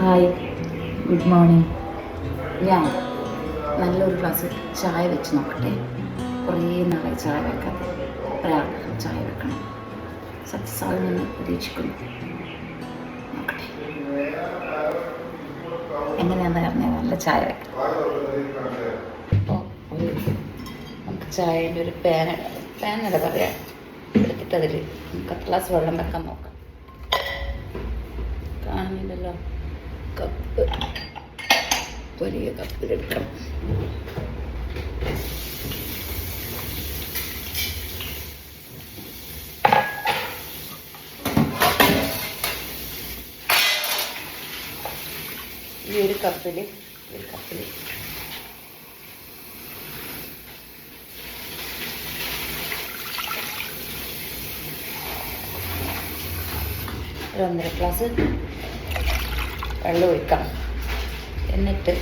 Hi, good morning. ഞാൻ നല്ലൊരു glass ചായ വെച്ച് നോക്കട്ടെ. കുറേ നാളായി ചായ വെക്കാതെ. ഒരാഗ്രഹം ചായ വെക്കണം. സത്യസാധനം പ്രതീക്ഷിക്കുന്നു. നോക്കട്ടെ എങ്ങനെയാണെന്ന് പറഞ്ഞാൽ നല്ല ചായ വെക്കാം. അപ്പോൾ നമുക്ക് ചായൻ്റെ ഒരു പാനല്ല പറയാം എടുത്തിട്ട് അതിൽ നമുക്ക് ഗ്ലാസ് വെള്ളം വെക്കാൻ നോക്കാം. കാണുന്നില്ലല്ലോ. കപ്പ് വലിയ കപ്പിലെടുക്കണം. ഈ ഒരു കപ്പിൽ ഒരു 1.5 ഗ്ലാസ് വെള്ളം ഒഴിക്കാം. എന്നിട്ട്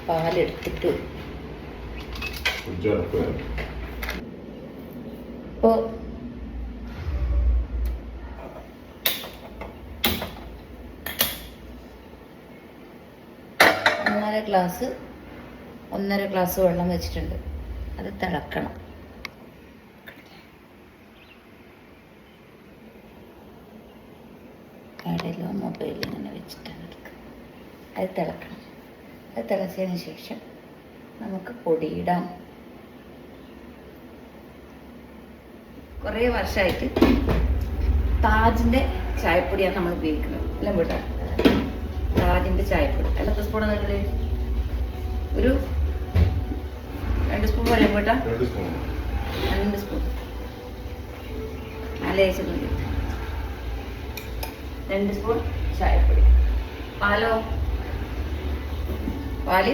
പാലെടുത്തിട്ട് ഇപ്പോൾ 1.5 ഗ്ലാസ് വെള്ളം വെച്ചിട്ടുണ്ട്. അത് തിളക്കണം. കടയിലോ മൊബൈലിൽ ഇങ്ങനെ വെച്ചിട്ടാണ് എടുക്കുക. അത് തിളക്കണം. അത് തിളച്ചതിന് ശേഷം നമുക്ക് പൊടിയിടാം. കുറേ വർഷമായിട്ട് താജിൻ്റെ ചായപ്പൊടിയാണ് നമ്മൾ ഉപയോഗിക്കുന്നത്. എല്ലാം വിടാ താജിൻ്റെ ചായപ്പൊടി. എത്ര സ്പൂൺ അതിൽ? ഒരു 2 സ്പൂൺ പോലെ പോട്ടാ. 2 സ്പൂൺ നല്ല മതി. 2 സ്പൂൺ ചായപ്പൊടി. പാലോ? പാല്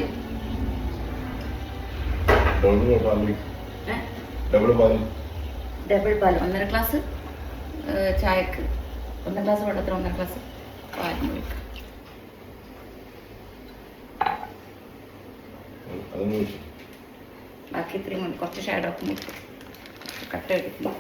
ഡബിൾ പാൽ. 1.5 ഗ്ലാസ് ചായക്ക് 1 ഗ്ലാസ് വെള്ളത്തിൽ 1.5 ഗ്ലാസ് പാലിന് ഒഴിക്കാം. ബാക്കി ഇത്രയും മതി. കുറച്ച് ഷാഡോക്ക് കട്ട എടുക്കുന്നു.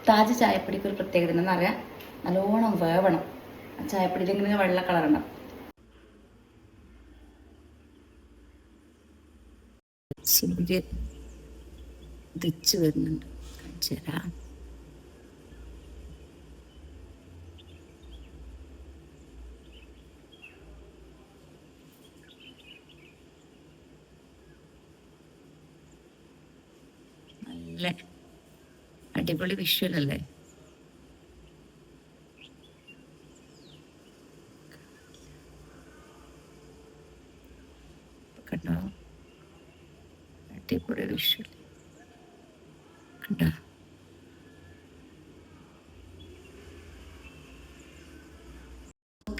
താജ് ചായപ്പൊടിക്ക് ഒരു പ്രത്യേകത എന്താണെന്ന് അറിയാം. നല്ലോണം വേവണം. ചായപ്പൊടിയിൽ ഇങ്ങനെ വെള്ള കളറുണ്ടാവും. സൂര്യൻ ഉദിച്ചു വരുന്നുണ്ട്. കാണിച്ചുതരാം. നല്ല അടിപൊളി വിഷ്വൽ അല്ലേ? കണ്ടോ? അടിപൊളി വിഷ്വൽ കണ്ടോ?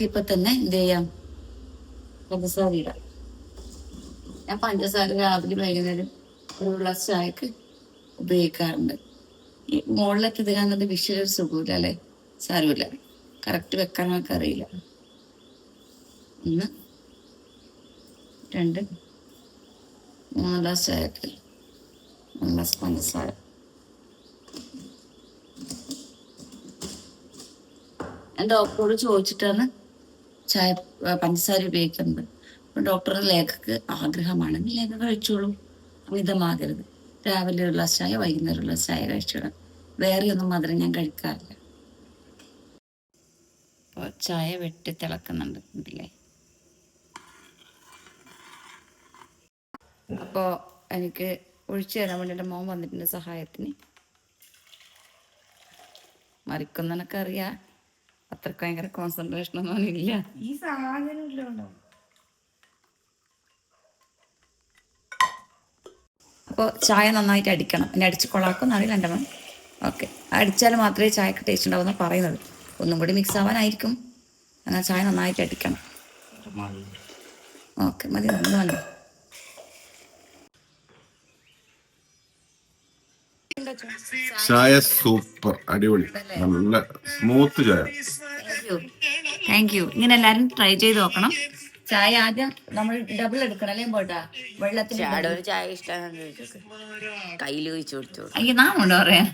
ഇപ്പൊ തന്നെ എന്ത് ചെയ്യാം? പഞ്ചസാര ഇടാം. ഞാൻ പഞ്ചസാര രാവിലെ വൈകുന്നേരം ഒരു ഗ്ലാസ് ചായക്ക് ഉപയോഗിക്കാറുണ്ട്. ഈ മുകളിലൊക്കെ ഇത് കാണുന്നത് വിഷ്വൽ ഒരു സുഖമില്ല അല്ലേ? സാരമില്ല, കറക്റ്റ് വെക്കാൻ നമുക്ക് അറിയില്ല. 1 2 3 ഗ്ലാസ് ചായക്ക് 1 ഗ്ലാസ് പഞ്ചസാര. ഞാൻ ഡോക്ടറോട് ചോദിച്ചിട്ടാണ് പഞ്ചസാര ഉപയോഗിക്കുന്നത്. അപ്പം ഡോക്ടറുടെ ലേഖക്ക് ആഗ്രഹമാണെങ്കിൽ ലേഖ കഴിച്ചോളൂ, അമിതമാകരുത്. രാവിലെ 1 ഗ്ലാസ് ചായ, വൈകുന്നേരം 1 ഗ്ലാസ് ചായ കഴിച്ചോളാം. വേറെ ഒന്നും മധുരം ഞാൻ കഴിക്കാറില്ല. അപ്പോൾ ചായ വെട്ടി തിളക്കുന്നുണ്ട് ഇതില്ലേ. അപ്പോൾ എനിക്ക് ഒഴിച്ചു തരാൻ വേണ്ടി എൻ്റെ മോൻ വന്നിട്ടുണ്ട് സഹായത്തിന്. മറിക്കുന്നതിനൊക്കെ അറിയാം. അത്രക്ക് ഭയങ്കര കോൺസെൻട്രേഷൻ ഒന്നും ഇല്ല. ഈ സാധനം ഇല്ലോണ്ടോ. അപ്പോൾ ചായ നന്നായിട്ട് അടിക്കണം. പിന്നെ അടിച്ച് കൊളാക്കും അറിയില്ല എൻ്റെ മോൻ. ഓക്കെ, അടിച്ചാൽ മാത്രമേ ചായക്ക് ടേസ്റ്റ് ഉണ്ടാവുമെന്ന് പറയുന്നത്. ഒന്നും കൂടി മിക്സ് ആവാനായിരിക്കും. എന്നാൽ ചായ നന്നായിട്ട് അടിക്കണം. ഓക്കെ മതി മതി. ചായ സൂപ്പർ, അടിപൊളി, നല്ല സ്മൂത്ത് ചായ. Thank you. ഇങ്ങനെ എല്ലാരും ട്രൈ ചെയ്ത് നോക്കണം. ചായ ആദ്യം നമ്മൾ ഡബിൾ എടുക്കണം അല്ലേ പോട്ടാ? വെള്ളത്തിന് ചായ ഇഷ്ടമാണ് കയ്യിൽ ഒഴിച്ചു കൊടുത്തു. അയ്യോ നാമുണ്ടോ പറയാ.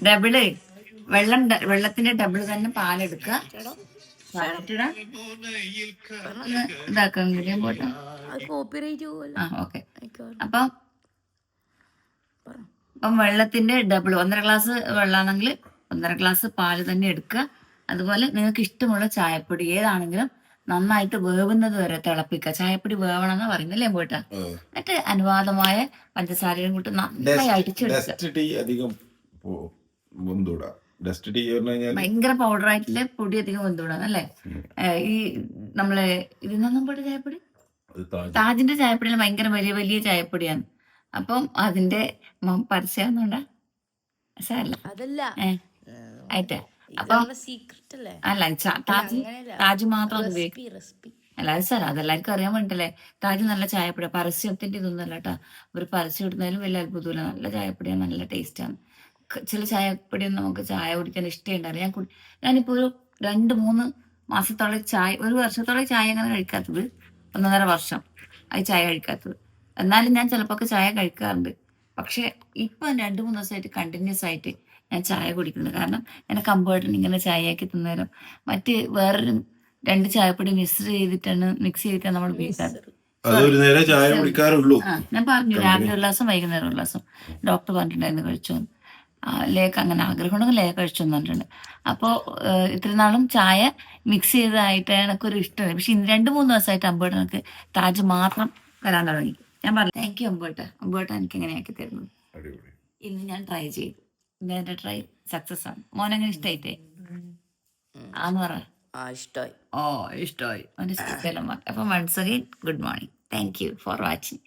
ഡബിള് വെള്ളത്തിന്റെ ഡബിൾ തന്നെ പാലെടുക്കുക. ഇതാക്കാൻ പോട്ടെ. ആ ഓക്കെ. അപ്പം വെള്ളത്തിന്റെ ഡബിൾ 1.5 ഗ്ലാസ് വെള്ളമാണെങ്കിൽ 1.5 ഗ്ലാസ് പാല് തന്നെ എടുക്കുക. അതുപോലെ നിങ്ങൾക്ക് ഇഷ്ടമുള്ള ചായപ്പൊടി ഏതാണെങ്കിലും നന്നായിട്ട് വേവുന്നത് വരെ തിളപ്പിക്കുക. ചായപ്പൊടി വേവണമെന്ന് പറയുന്നല്ലേ പോട്ടാ? എന്നിട്ട് അനുവാദമായ പഞ്ചസാരയും കൂട്ടി നന്നായി അടിച്ചെടുക്കുക. ഭയങ്കര പൗഡർ ആയിട്ടില്ലേ പൊടി അധികം വെന്തുവിടാം അല്ലേ? ഈ നമ്മളെ ഇതിനൊന്നും പൊടി ചായപ്പൊടി താജിന്റെ ചായപ്പൊടിയിൽ ഭയങ്കര വലിയ വലിയ ചായപ്പൊടിയാണ്. അപ്പം അതിന്റെ പരസ്യന്നുണ്ട അതല്ല ആയിട്ടാ. അപ്പൊ അല്ല താജ് മാത്രം അല്ല അത് സാർ അതെല്ലാവർക്കും അറിയാൻ വേണ്ടിട്ടല്ലേ. താജ് നല്ല ചായപ്പൊടി, പരസ്യത്തിന്റെ ഇതൊന്നും അല്ല കേട്ടാ. ഒരു പരസ്യം ഇടുന്നതിലും വലിയ അത്ഭുതമില്ല. നല്ല ചായപ്പൊടിയാണ്, നല്ല ടേസ്റ്റാണ്. ചില ചായപ്പൊടിയൊന്നും നമുക്ക് ചായ കുടിക്കാൻ ഇഷ്ടമുണ്ടാവില്ല. ഞാനിപ്പോ ഒരു 2-3 മാസത്തോളം ചായ, 1 വർഷത്തോളം ചായ അങ്ങനെ കഴിക്കാത്തത്, 1.5 വർഷം അത് ചായ കഴിക്കാത്തത്. എന്നാലും ഞാൻ ചിലപ്പോൾ ചായ കഴിക്കാറുണ്ട്. പക്ഷെ ഇപ്പൊ 2-3 ദിവസമായിട്ട് കണ്ടിന്യൂസ് ആയിട്ട് ഞാൻ ചായ കുടിക്കുന്നത്. കാരണം എന്നെ കമ്പേർട്ടിന് ഇങ്ങനെ ചായയാക്കി തന്നേരം മറ്റ് വേറൊരു 2 ചായപ്പൊടി മിക്സ് ചെയ്തിട്ടാണ് നമ്മൾ ഉപയോഗിക്കാറ്. ഞാൻ പറഞ്ഞു രാവിലെ ഒരു ഗ്ലാസും വൈകുന്നേരം ഒരു ഗ്ലാസും ഡോക്ടർ പറഞ്ഞിട്ടുണ്ടായിരുന്നു കഴിച്ചു. ലേക്ക് അങ്ങനെ ആഗ്രഹം ഉണ്ടെങ്കിൽ ലേക്ക് കഴിച്ചു തന്നിട്ടുണ്ട്. അപ്പോൾ ഇത്ര നാളും ചായ മിക്സ് ചെയ്തതായിട്ട് എനിക്കൊരു ഇഷ്ടമാണ്. പക്ഷെ 2-3 ദിവസമായിട്ട് അമ്പേട്ട എനിക്ക് താജ് മാത്രം വരാൻ തുടങ്ങി. ഞാൻ പറഞ്ഞു താങ്ക് യു അമ്പേട്ട എനിക്ക് എങ്ങനെയാക്കി തരുന്നത്. ഇന്ന് ഞാൻ ട്രൈ ചെയ്തു. ഇന്ന് എന്റെ ട്രൈ സക്സസ് ആണ്. മോനെങ്ങനെ ഇഷ്ടായിട്ടേ? ആന്ന് പറ. ഇഷ്ടമായി. ഇഷ്ടമായി. അപ്പം once again good morning. Thank you for watching.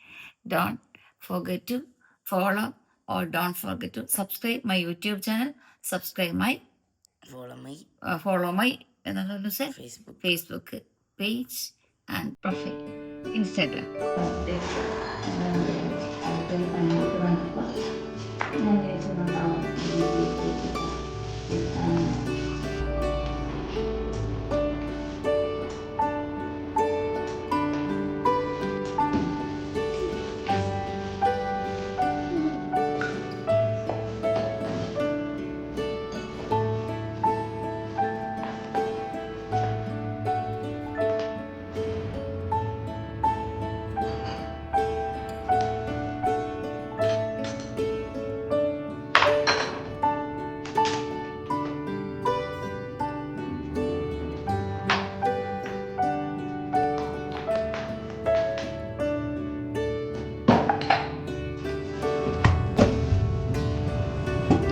Don't forget to follow or don't forget to subscribe my YouTube channel, follow my Facebook page and profile, Instagram.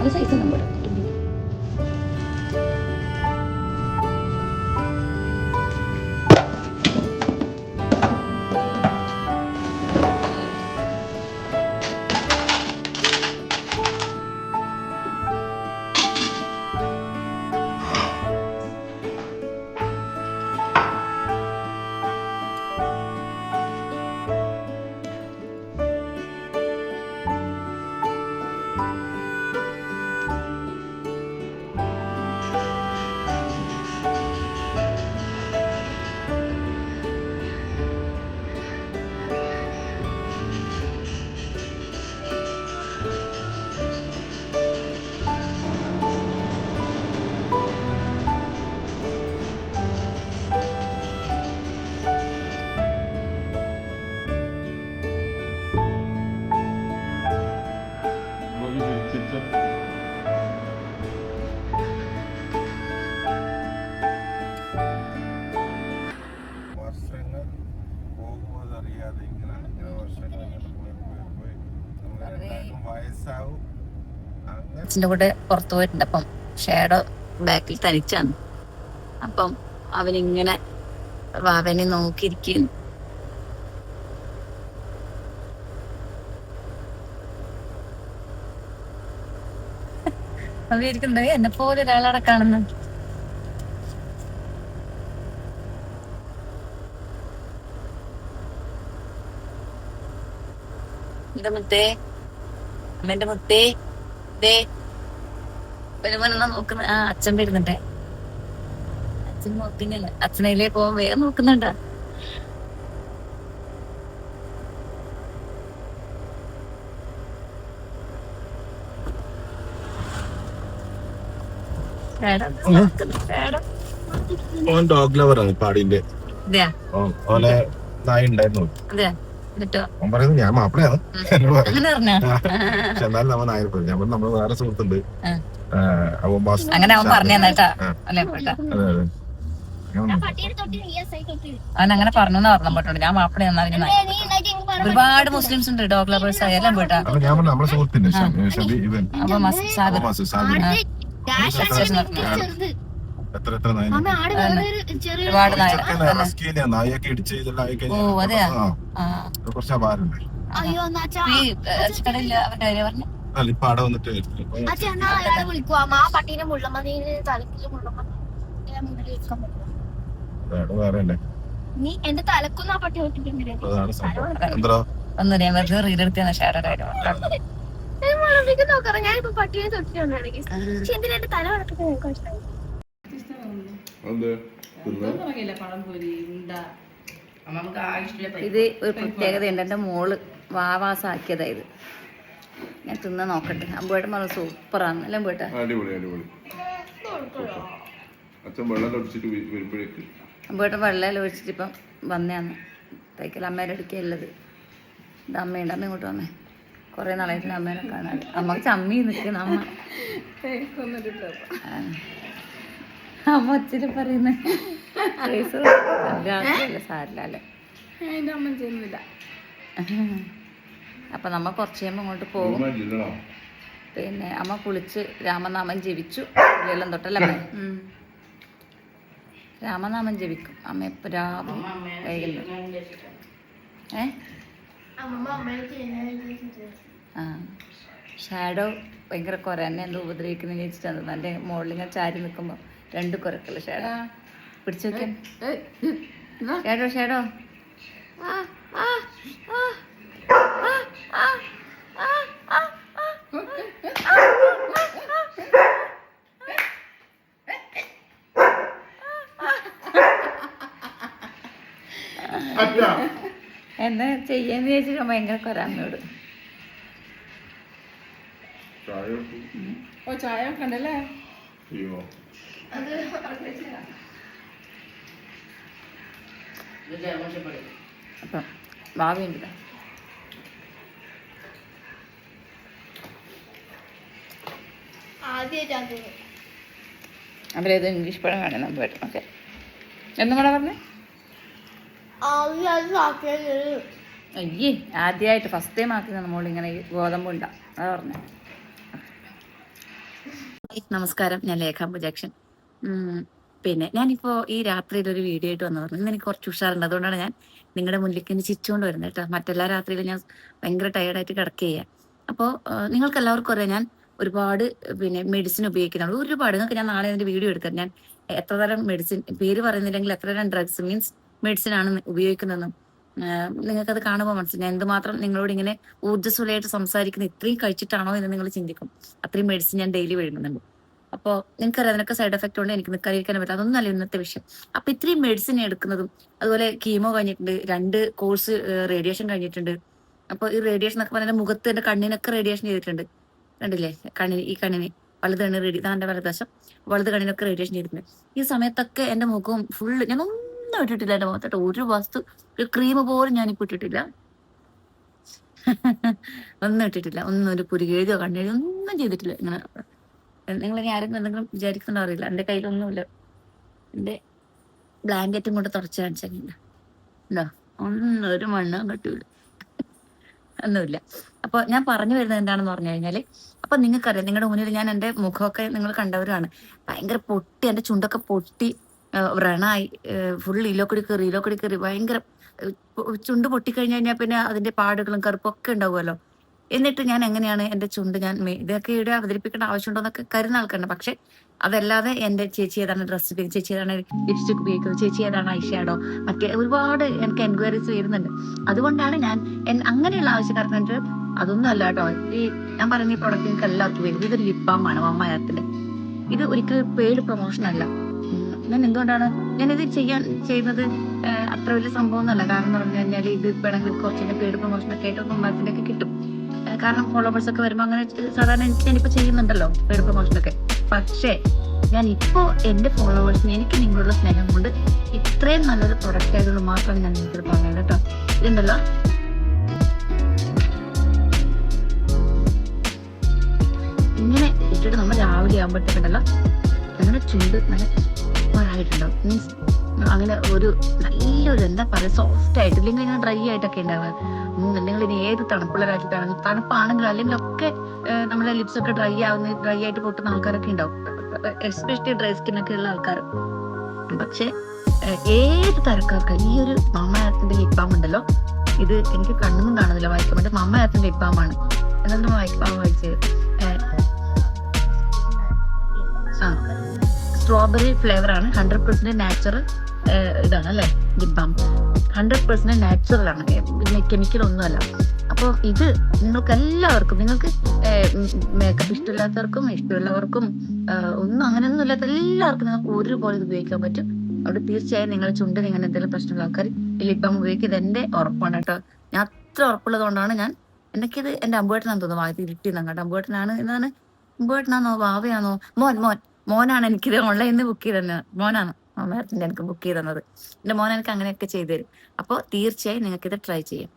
അത് സൈസ് നമ്പർ അച്ഛൻ്റെ കൂടെ പുറത്തു പോയിട്ടുണ്ട്. അപ്പം ഷേഡോ ബാക്കിൽ തനിച്ചാണ്. അപ്പം അവനിങ്ങനെ വാവനെ നോക്കിയിരിക്കുന്നു. അവരിക്കുന്നത് എന്നെ പോലെ ഒരാളവിടെ കാണുന്നു. എന്റെ മുത്തേ, അമ്മേന്റെ മുത്തേ, ദേ വരുമാനം നോക്കുന്ന അച്ഛൻ വരുന്നുണ്ടേ. അച്ഛൻ നോക്കുന്നില്ല, അച്ഛനയിലേ പോവാൻ വേഗം നോക്കുന്നുണ്ടാ. ഓൻ ഡോഗ് ലവറാണ് പാടിന്റെ. ഓനെ നായ ഉണ്ടായിരുന്നു. ഓൻ പറയുന്നത് ഞാൻ മാപ്പിളയാണ് എന്നോട് പറഞ്ഞു. പക്ഷെ എന്നാലും നമ്മ നായർ പറഞ്ഞു. ഞാൻ നമ്മള് വേറെ സുഹൃത്തുണ്ട്, അങ്ങനെ അവൻ പറഞ്ഞു തന്നേട്ടാ. അവൻ അങ്ങനെ പറഞ്ഞു പറഞ്ഞു പറ്റുള്ളൂ. ഞാൻ മാപ്പിള എന്നാലും ഒരുപാട് മുസ്ലിംസ് ഉണ്ട് ഡോഗ് ലവേഴ്സ് എല്ലാം പോയിട്ടാ. ഞാൻ പറഞ്ഞു നമ്മളെ സുഹൃത്തിന്റെ ഒരുപാട് നായൊക്കെ ഇടിച്ച് ഇതെല്ലാം ആയി കഴിഞ്ഞാൽ കുറച്ച് അപാരമുണ്ട്. ഇപ്പൊ അവിടെ വന്നിട്ട് വേറെ അല്ലേ എന്റെ തലക്കുന്ന പട്ടി വെച്ചിട്ടുണ്ട്. അതാണ് സംഭവം. എന്തോ ഒന്നും ഞാൻ വെറുതെ റീലെടുത്ത ഷെയർ നോക്കാം. ഞാനിപ്പോ പട്ടിയെ തൊട്ടിട്ടുണ്ടാണെങ്കിൽ പക്ഷെ എന്തിനാ എന്റെ തല വളർത്തുന്നത്? ഇത് ഒരു പ്രത്യേകതയുണ്ട്. എൻ്റെ മോള് വാവാസാക്കിയതാ ഇത്. ഞാൻ തിന്ന നോക്കട്ടെ. അമ്പേട്ടൻ പറഞ്ഞ സൂപ്പറാണ് അല്ലേ അമ്പേട്ട? അമ്പേട്ടൻ വെള്ളം ഒഴിച്ചിട്ട് ഇപ്പം വന്നയാന്ന്. തൈക്കൽ അമ്മേടെ അടുക്കലുള്ളത്. ഇത് അമ്മയുണ്ട്. അമ്മ ഇങ്ങോട്ട് വന്നേ. കുറേ നാളായിട്ട് അമ്മേനെ കാണാൻ. അമ്മക്ക് ചമ്മി നിൽക്കുന്ന അമ്മ. അമ്മ ഒച്ചിരി പറയുന്നേ സാരില്ലല്ലേ. അപ്പൊ നമ്മ കുറച്ച് കഴിയുമ്പോ അങ്ങോട്ട് പോകും. പിന്നെ അമ്മ കുളിച്ച് രാമനാമം ജപിച്ചു. എല്ലാം തൊട്ടല്ലേ അമ്മ? രാമനാമം ജപിക്കും അമ്മ എപ്പോ രാവിലെ വൈകുന്നു. ഷാഡോ ഭയങ്കര കുര എന്നെ എന്തോ ഉപദ്രവിക്കുന്ന ചോദിച്ചിട്ടാണ്. എൻ്റെ മോളിലിങ്ങനെ ചാരി നിൽക്കുമ്പോൾ 2 കുരക്കല്ല ഷാഡോ പിടിച്ചു വെക്കാൻ. ഷാഡോ ഷാഡോ എന്താ ചെയ്യാന്ന് ചോദിച്ചിട്ട് ഭയങ്കര കൊരാമ്മയോട്. ചായ കണ്ടല്ലേ. അപ്പം ഭാവിയുണ്ട്. അവരേത് ഇംഗ്ലീഷ് പഴം കാണാൻ നമുക്ക് പറ്റും. ഓക്കെ എന്നും കൂടെ പറഞ്ഞേ. അയ്യേ ആദ്യമായിട്ട് ഫസ്റ്റ് ടൈം ആക്കി നമ്മളിങ്ങനെ ഗോതമ്പുണ്ട അതാ പറഞ്ഞേ. നമസ്കാരം, ഞാൻ ലേഖാമ്പു ജാക്ഷൻ. പിന്നെ ഞാനിപ്പോൾ ഈ രാത്രിയിൽ ഒരു വീഡിയോ ആയിട്ട് വന്നു പറഞ്ഞു. ഇന്ന് എനിക്ക് കുറച്ച് ഉഷാറുണ്ട്. അതുകൊണ്ടാണ് ഞാൻ നിങ്ങളുടെ മുന്നിലേക്ക് ഇനി ചിരിച്ചുകൊണ്ട് വരുന്നത് കേട്ടോ. മറ്റെല്ലാ രാത്രിയിലും ഞാൻ ഭയങ്കര ടയർഡായിട്ട് കിടക്കുക ചെയ്യുക. അപ്പോൾ നിങ്ങൾക്ക് എല്ലാവർക്കും അറിയാം ഞാൻ ഒരുപാട് മെഡിസിൻ ഉപയോഗിക്കുന്നുണ്ട്. ഒരുപാട് നിങ്ങൾക്ക് ഞാൻ നാളെ അതിൻ്റെ വീഡിയോ എടുക്കാം. ഞാൻ എത്ര തരം മെഡിസിൻ പേര് പറയുന്നില്ലെങ്കിൽ എത്ര തരം ഡ്രഗ്സ് മീൻസ് മെഡിസിൻ ആണ് ഉപയോഗിക്കുന്നതെന്നും നിങ്ങൾക്കത് കാണുമ്പോൾ മനസ്സിലായി. ഞാൻ എന്തുമാത്രം നിങ്ങളോട് ഇങ്ങനെ ഊർജ്ജസ്വലമായിട്ട് സംസാരിക്കുന്ന ഇത്രയും കഴിച്ചിട്ടാണോ എന്ന് നിങ്ങൾ ചിന്തിക്കും. അത്രയും മെഡിസിൻ ഞാൻ ഡെയിലി കഴിക്കുന്നുണ്ട്. അപ്പോൾ നിങ്ങൾക്കറിയാം അതിനൊക്കെ സൈഡ് എഫക്റ്റ് കൊണ്ട് എനിക്ക് നിൽക്കാതിരിക്കാൻ പറ്റില്ല. അതൊന്നല്ല ഇന്നത്തെ വിഷയം. അപ്പൊ ഇത്രയും മെഡിസിൻ എടുക്കുന്നതും അതുപോലെ കീമോ കഴിഞ്ഞിട്ടുണ്ട്, 2 കോഴ്സ് റേഡിയേഷൻ കഴിഞ്ഞിട്ടുണ്ട്. അപ്പോൾ ഈ റേഡിയേഷൻ എന്നൊക്കെ പറഞ്ഞാൽ മുഖത്ത് എൻ്റെ കണ്ണിനൊക്കെ റേഡിയേഷൻ ചെയ്തിട്ടുണ്ട്. കണ്ടില്ലേ കണ്ണിന്, ഈ കണ്ണിന് വലത് കണ്ണ് എൻ്റെ വലതുവശം വലത് കണ്ണിനൊക്കെ റേഡിയേഷൻ ചെയ്തിട്ടുണ്ട്. ഈ സമയത്തൊക്കെ എൻ്റെ മുഖവും ഫുള്ള് ഞാൻ ഒന്നും ഇട്ടിട്ടില്ല. എൻ്റെ മുഖത്തോട്ട് ഒരു വസ്തു, ഒരു ക്രീം പോലും ഞാനിപ്പോൾ ഇട്ടിട്ടില്ല. ഒന്നും ഇട്ടിട്ടില്ല. ഒന്നും ഒരു പുരുകേതോ കണ്ണെഴുതോ ഒന്നും ചെയ്തിട്ടില്ല. ഇങ്ങനെ നിങ്ങളിനി ആരും എന്തെങ്കിലും വിചാരിക്കുന്നുണ്ടോ അറിയില്ല. എൻ്റെ കയ്യിലൊന്നുമില്ല. എൻ്റെ ബ്ലാങ്കറ്റും കൊണ്ട് തുടച്ച് കാണിച്ചില്ല. ഉണ്ടോ? ഒന്നും ഒരു മണ്ണും കട്ടില്ല, ഒന്നുമില്ല. അപ്പൊ ഞാൻ പറഞ്ഞു വരുന്നത് എന്താണെന്ന് പറഞ്ഞു കഴിഞ്ഞാല്, അപ്പൊ നിങ്ങൾക്കറിയാം നിങ്ങളുടെ മുന്നിൽ ഞാൻ എൻ്റെ മുഖമൊക്കെ നിങ്ങൾ കണ്ടവരാണ്. ഭയങ്കര പൊട്ടി, എൻ്റെ ചുണ്ടൊക്കെ പൊട്ടി വ്രണായി, ഫുൾ ഇലോക്കൂടി കയറി ഭയങ്കര ചുണ്ട് പൊട്ടിക്കഴിഞ്ഞു കഴിഞ്ഞാൽ പിന്നെ അതിന്റെ പാടുകളും കറുപ്പൊക്കെ ഉണ്ടാവുമല്ലോ. എന്നിട്ട് ഞാൻ എങ്ങനെയാണ് എൻ്റെ ചുണ്ട് ഞാൻ ഇതൊക്കെ ഇവിടെ അവതരിപ്പിക്കേണ്ട ആവശ്യമുണ്ടോ എന്നൊക്കെ കരുതുന്ന ആൾക്കാരുണ്ട്. പക്ഷെ അതല്ലാതെ എൻ്റെ ചേച്ചി ഏതാണ് ഡ്രസ്സ് ഉപയോഗിക്കുന്നത്, ചേച്ചി ഏതാണ് ലിപ്സ്റ്റിക് ഉപയോഗിക്കുന്നത്, ചേച്ചി ഏതാണ് ഐഷാഡോ, മറ്റേ ഒരുപാട് എനിക്ക് എൻക്വയറീസ് വരുന്നുണ്ട്. അതുകൊണ്ടാണ് ഞാൻ അങ്ങനെയുള്ള ആവശ്യക്കാർക്ക് അതൊന്നും അല്ല കേട്ടോ. ഈ ഞാൻ പറയുന്ന ഈ പ്രൊഡക്റ്റ് നിങ്ങൾക്ക് എല്ലാവർക്കും വരും. ഇതൊരു ലിപ് ബാം ആണ് മമ്മ എർത്തിന്റെ. ഇത് ഒരിക്കലും പെയ്ഡ് പ്രൊമോഷൻ അല്ല. ഞാൻ എന്തുകൊണ്ടാണ് ഞാനിത് ചെയ്യുന്നത് അത്ര വലിയ സംഭവം ഒന്നല്ല. കാരണം എന്ന് പറഞ്ഞു കഴിഞ്ഞാൽ ഇത് വേണമെങ്കിൽ കുറച്ചുകൂടെ പെയ്ഡ് പ്രൊമോഷനൊക്കെ ആയിട്ട് മമ്മത്തിന്റെ ഒക്കെ കിട്ടും. കാരണം ഫോളോവേഴ്സ് ഒക്കെ വരുമ്പോൾ അങ്ങനെ സാധാരണ ഞാനിപ്പോ ചെയ്യുന്നുണ്ടല്ലോ പെയ്ഡ് പ്രൊമോഷനൊക്കെ. പക്ഷേ ഞാൻ ഇപ്പോൾ എന്റെ ഫോളോവേഴ്സിന് എനിക്ക് നിങ്ങളുടെ സ്നേഹം കൊണ്ട് ഇത്രയും നല്ലൊരു പ്രൊഡക്റ്റ് ആയതുകൊണ്ട് മാത്രമാണ് ഞാൻ നിങ്ങൾക്ക് പറഞ്ഞത് കേട്ടോ. ഇതുണ്ടല്ലോ, ഇങ്ങനെ ഇട്ടിട്ട് നമ്മൾ രാവിലെ ആകുമ്പോഴത്തേക്കുണ്ടല്ലോ അങ്ങനെ ചുണ്ട് നല്ല ആയിട്ടുണ്ടാവും. മീൻസ് അങ്ങനെ ഒരു നല്ലൊരു എന്താ പറയുക സോഫ്റ്റ് ആയിട്ട്, ഇല്ലെങ്കിൽ ഇങ്ങനെ ഡ്രൈ ആയിട്ടൊക്കെ ഉണ്ടാവുക. നിങ്ങൾ ഇനി ഏത് തണുപ്പുള്ള രാജ്യത്താണെങ്കിലും തണുപ്പാണെങ്കിലും അല്ലെങ്കിൽ ഒക്കെ നമ്മുടെ ലിപ്സ് ഒക്കെ ഡ്രൈ ആയിട്ട് പൊട്ടുന്ന ആൾക്കാരൊക്കെ ഉണ്ടാവും, എസ്പെഷ്യലി ഡ്രൈ സ്കിന്നൊക്കെ ഉള്ള ആൾക്കാർ. പക്ഷെ ഏത് തരക്കാർക്ക് ഈ ഒരു മമ്മ എർത്തിന്റെ ലിപ് ബാം ഉണ്ടല്ലോ, ഇത് എനിക്ക് കണ്ണൊന്നും കാണുന്നില്ല വായിക്കാൻ വേണ്ടി. മമ്മ എർത്തിന്റെ ലിപ് ബാം ആണ്. എന്നിട്ട് വായിച്ചത് സ്ട്രോബെറി ഫ്ലേവർ ആണ്. 100% നാച്ചുറൽ ഇതാണ് അല്ലെ ലിപ് ബാം. 100% നാച്ചുറൽ ആണ്, കെമിക്കൽ ഒന്നുമല്ല. അപ്പോൾ ഇത് നിങ്ങൾക്ക് എല്ലാവർക്കും, നിങ്ങൾക്ക് മേക്കപ്പ് ഇഷ്ടമില്ലാത്തവർക്കും ഇഷ്ടമുള്ളവർക്കും ഒന്നും അങ്ങനെയൊന്നും ഇല്ലാത്ത എല്ലാവർക്കും നിങ്ങൾക്ക് ഒരുപോലെ ഇത് ഉപയോഗിക്കാൻ പറ്റും. അവിടെ തീർച്ചയായും നിങ്ങളുടെ ചുണ്ടിന് ഇങ്ങനെ എന്തെങ്കിലും പ്രശ്നമുള്ള ആൾക്കാർ ഈ ലിപ് ബാം ഉപയോഗിക്കുക. ഇത് എന്റെ ഉറപ്പാണ് കേട്ടോ. ഞാൻ അത്ര ഉറപ്പുള്ളത് കൊണ്ടാണ് എനിക്കിത് എന്റെ അമ്പുവേട്ടനാന്ന് തോന്നുന്നു വാങ്ങി കിട്ടിയെന്ന്. കേട്ടോ, അമ്പുവേട്ടനാണ്. എന്താണ് അമ്പുവേട്ടനാണോ വാവയാണോ മോനാണ് എനിക്കിത് ഓൺലൈനിൽ നിന്ന് ബുക്ക് ചെയ്ത് മോനാണ് അമ്മേട്ടൻ്റെ എനിക്ക് ബുക്ക് ചെയ്ത് തന്നത്. എൻ്റെ മോൻ എനിക്ക് അങ്ങനെയൊക്കെ ചെയ്തു തരും. അപ്പോൾ തീർച്ചയായും നിങ്ങൾക്കിത് ട്രൈ ചെയ്യാം.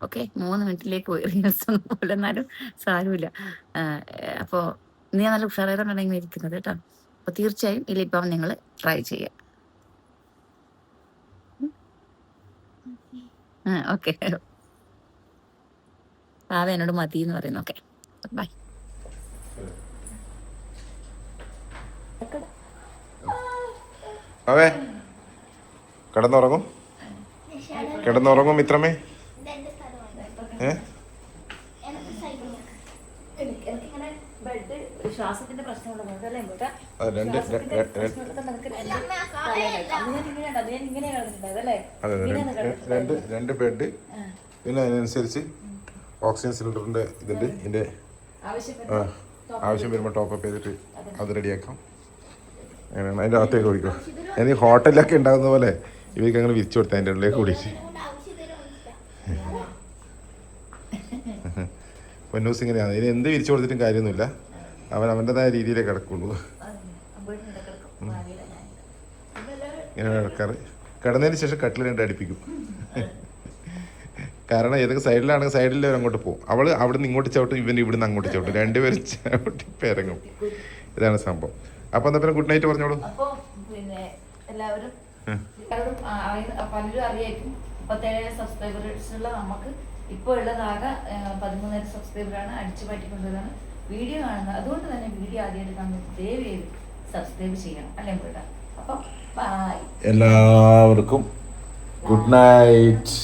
ഓക്കെ, 3 മിനിറ്റിലേക്ക് പോയി. റീൽസ് ഒന്നും പോലെ എന്നാലും സാരമില്ല. അപ്പോൾ നീ നല്ല ഉഷാറായതുകൊണ്ടാണ് ഇങ്ങനെ ഇരിക്കുന്നത് കേട്ടോ. അപ്പോൾ തീർച്ചയായും ഈ ലിപ് ബാം നിങ്ങൾ ട്രൈ ചെയ്യാം. ഓക്കെ, പാവ എന്നോട് മതി എന്ന് പറയുന്നു. Okay, by. അവേ കിടന്നുറങ്ങും മിത്രമേ. ശ്വാസത്തിന്റെ പ്രശ്നമുള്ളത് രണ്ട് ബെഡ്, പിന്നെ അതിനനുസരിച്ച് ഓക്സിജൻ സിലിണ്ടറിന്റെ ഇതിന്റെ ആവശ്യം വരുമ്പോൾ ടോപ്പ് അപ്പ് ചെയ്തിട്ട് അത് റെഡിയാക്കാം. അങ്ങനെയാണ് അതിൻ്റെ അകത്തേക്ക് ഓടിക്കും. ഞാൻ ഈ ഹോട്ടലിലൊക്കെ ഉണ്ടാകുന്ന പോലെ ഇവർക്ക് അങ്ങനെ വിരിച്ചു കൊടുത്താൽ അതിൻ്റെ ഉള്ളിലേക്ക് കൂടിയിട്ട്. പൊന്നൂസ് ഇങ്ങനെയാണ്, ഇനി എന്ത് വിരിച്ചു കൊടുത്തിട്ടും കാര്യമൊന്നുമില്ല. അവൻ്റെതായ രീതിയിലേ കിടക്കുള്ളൂ. ഇങ്ങനെ കിടക്കാറ്. കിടന്നതിന് ശേഷം കട്ടിൽ 2 അടുപ്പിക്കും. കാരണം ഏതൊക്കെ സൈഡിലാണെങ്കിൽ സൈഡിൽ അങ്ങോട്ട് പോകും. അവള് അവിടെ നിന്ന് ഇങ്ങോട്ട് ചവിട്ടും, ഇവന് ഇവിടുന്ന് അങ്ങോട്ട് ചവിട്ടും. 2 പേരും ചവിട്ടി പേരങ്ങും. ഇതാണ് സംഭവം. അപ്പൊ എന്താ പിന്നെ ഗുഡ് നൈറ്റ് പറഞ്ഞോളൂ. പിന്നെ എല്ലാവരും പലരും അറിയായിരിക്കും 37 സബ്സ്ക്രൈബേഴ്സുള്ള നമുക്ക് ഇപ്പോൾ ഉള്ളതാകെ 13 സബ്സ്ക്രൈബറാണ്. അടിച്ചു മാറ്റിക്കൊണ്ടതാണ് വീഡിയോ കാണുന്നത്. അതുകൊണ്ട് തന്നെ വീഡിയോ ആദ്യമായിട്ട് കാണുന്നത് ദയവ് ചെയ്ത് സബ്സ്ക്രൈബ് ചെയ്യണം അല്ലേ കേട്ടോ. അപ്പം ബൈ, എല്ലാവർക്കും ഗുഡ് നൈറ്റ്.